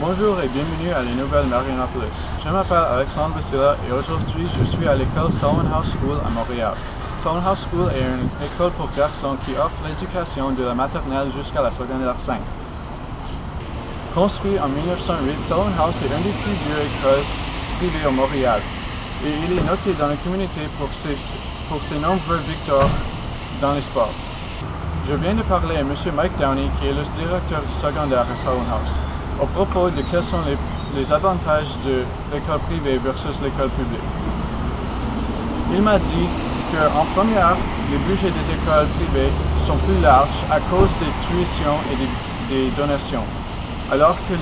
Bonjour et bienvenue à les Nouvelles Marianopolis. Je m'appelle Alexandre Basila et aujourd'hui je suis à l'école Selwyn House School à Montréal. Selwyn House School est une école pour garçons qui offre l'éducation de la maternelle jusqu'à la secondaire 5. Construit en 1908, Selwyn House est une des plus vieilles écoles privées au Montréal et il est noté dans la communauté pour ses nombreuses victoires dans les sports. Je viens de parler à M. Mike Downey, qui est le directeur du secondaire à Selwyn House, au propos de quels sont les avantages de l'école privée versus l'école publique. Il m'a dit qu'en première, les budgets des écoles privées sont plus larges à cause des tuitions et des donations, alors que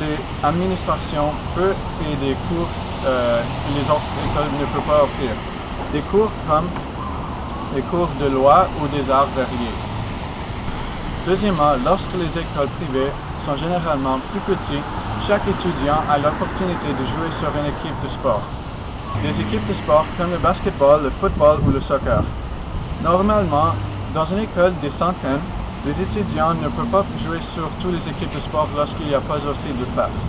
l'administration peut créer des cours que les autres écoles ne peuvent pas offrir. Des cours comme les cours de loi ou des arts variés. Deuxièmement, lorsque les écoles privées sont généralement plus petites, chaque étudiant a l'opportunité de jouer sur une équipe de sport. Des équipes de sport comme le basketball, le football ou le soccer. Normalement, dans une école des centaines, les étudiants ne peuvent pas jouer sur toutes les équipes de sport lorsqu'il n'y a pas assez de place.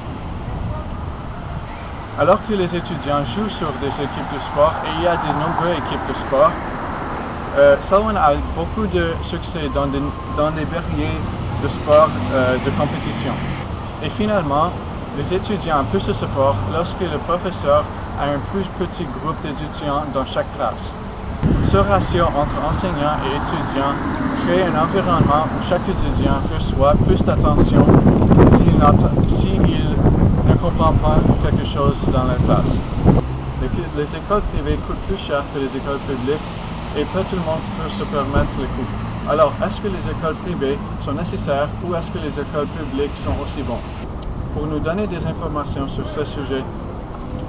Alors que les étudiants jouent sur des équipes de sport et il y a de nombreuses équipes de sport, Selwyn a beaucoup de succès dans des variés de sports de compétition. Et finalement, les étudiants ont plus de support lorsque le professeur a un plus petit groupe d'étudiants dans chaque classe. Ce ratio entre enseignants et étudiants crée un environnement où chaque étudiant reçoit plus d'attention s'il ne comprend pas quelque chose dans la classe. Les écoles privées coûtent plus cher que les écoles publiques et pas tout le monde peut se permettre les coûts. Alors, est-ce que les écoles privées sont nécessaires ou est-ce que les écoles publiques sont aussi bonnes? Pour nous donner des informations sur ce sujet,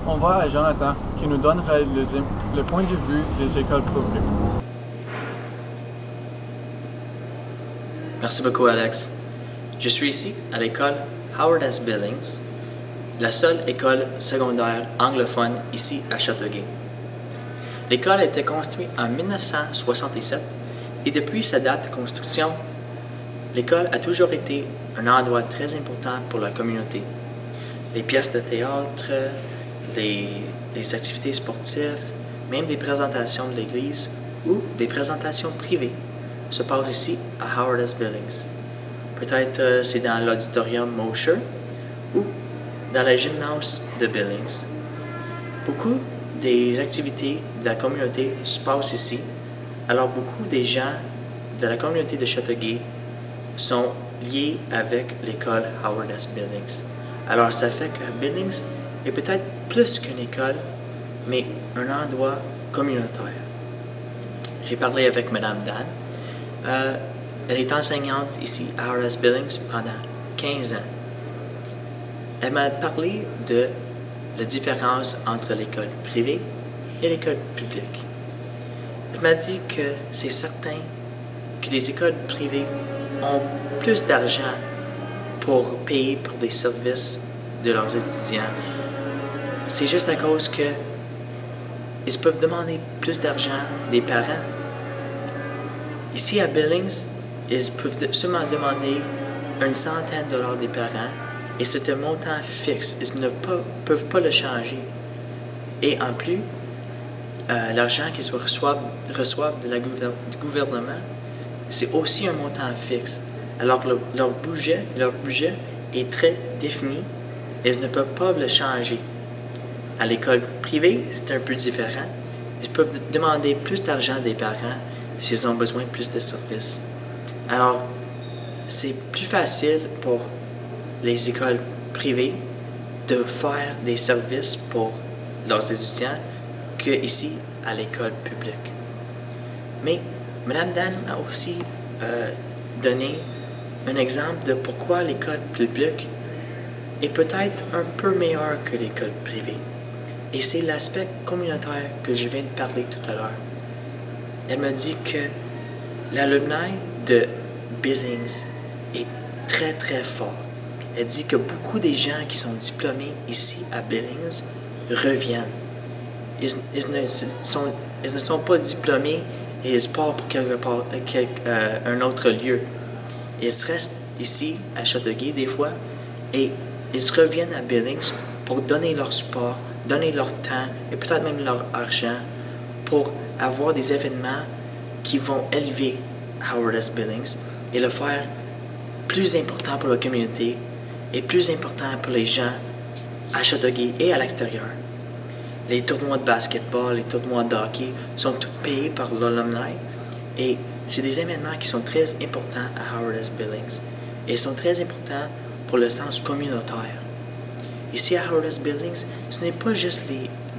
on va à Jonathan qui nous donnera le point de vue des écoles publiques. Merci beaucoup, Alex. Je suis ici à l'école Howard S. Billings, la seule école secondaire anglophone ici à Châteauguay. L'école a été construite en 1967 et depuis sa date de construction, l'école a toujours été un endroit très important pour la communauté. Les pièces de théâtre, les activités sportives, même des présentations de l'église ou des présentations privées se passent ici à Howard S. Billings. Peut-être c'est dans l'auditorium Mosher ou dans la gymnase de Billings. Beaucoup des activités de la communauté se passent ici, alors beaucoup des gens de la communauté de Châteauguay sont liés avec l'école Howard S. Billings. Alors ça fait que Billings est peut-être plus qu'une école, mais un endroit communautaire. J'ai parlé avec Mme Dan. Elle est enseignante ici à Howard S. Billings pendant 15 ans. Elle m'a parlé de la différence entre l'école privée et l'école publique. Elle m'a dit que c'est certain que les écoles privées ont plus d'argent pour payer pour des services de leurs étudiants. C'est juste à cause que ils peuvent demander plus d'argent des parents. Ici à Billings, ils peuvent seulement demander une centaine de dollars des parents et c'est un montant fixe. Ils ne peuvent pas le changer. Et en plus, l'argent qu'ils reçoivent du gouvernement, c'est aussi un montant fixe. Alors leur budget est très défini et ils ne peuvent pas le changer. À l'école privée, c'est un peu différent. Ils peuvent demander plus d'argent des parents s'ils ont besoin de plus de services. Alors, c'est plus facile pour les écoles privées de faire des services pour leurs étudiants qu'ici à l'école publique. Mais Mme Dan a aussi donné un exemple de pourquoi l'école publique est peut-être un peu meilleure que l'école privée. Et c'est l'aspect communautaire que je viens de parler tout à l'heure. Elle m'a dit que l'alumni de Billings est très très fort. Elle dit que beaucoup des gens qui sont diplômés ici à Billings reviennent. Ils ne sont pas diplômés et ils partent pour un autre lieu. Ils restent ici à Châteauguay des fois et ils reviennent à Billings pour donner leur support, donner leur temps et peut-être même leur argent pour avoir des événements qui vont élever Howard S. Billings et le faire plus important pour la communauté et plus important pour les gens à Châteauguay et à l'extérieur. Les tournois de basketball, les tournois de hockey sont tous payés par l'alumni et c'est des événements qui sont très importants à Howard S. Billings et sont très importants pour le sens communautaire. Ici à Howard S. Billings, ce n'est pas juste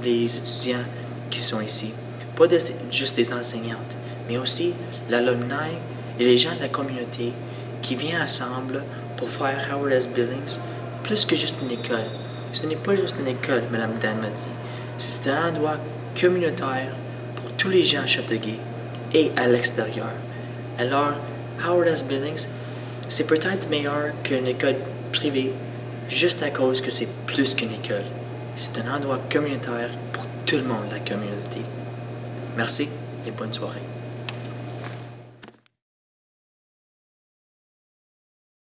les étudiants qui sont ici, pas juste les enseignantes, mais aussi l'alumni et les gens de la communauté qui viennent ensemble pour faire Howard S. Billings plus que juste une école. Ce n'est pas juste une école, Mme Dan m'a dit. C'est un endroit communautaire pour tous les gens à Châteauguay et à l'extérieur. Alors, Howard S. Billings, c'est peut-être meilleur qu'une école privée juste à cause que c'est plus qu'une école. C'est un endroit communautaire pour tout le monde, la communauté. Merci et bonne soirée.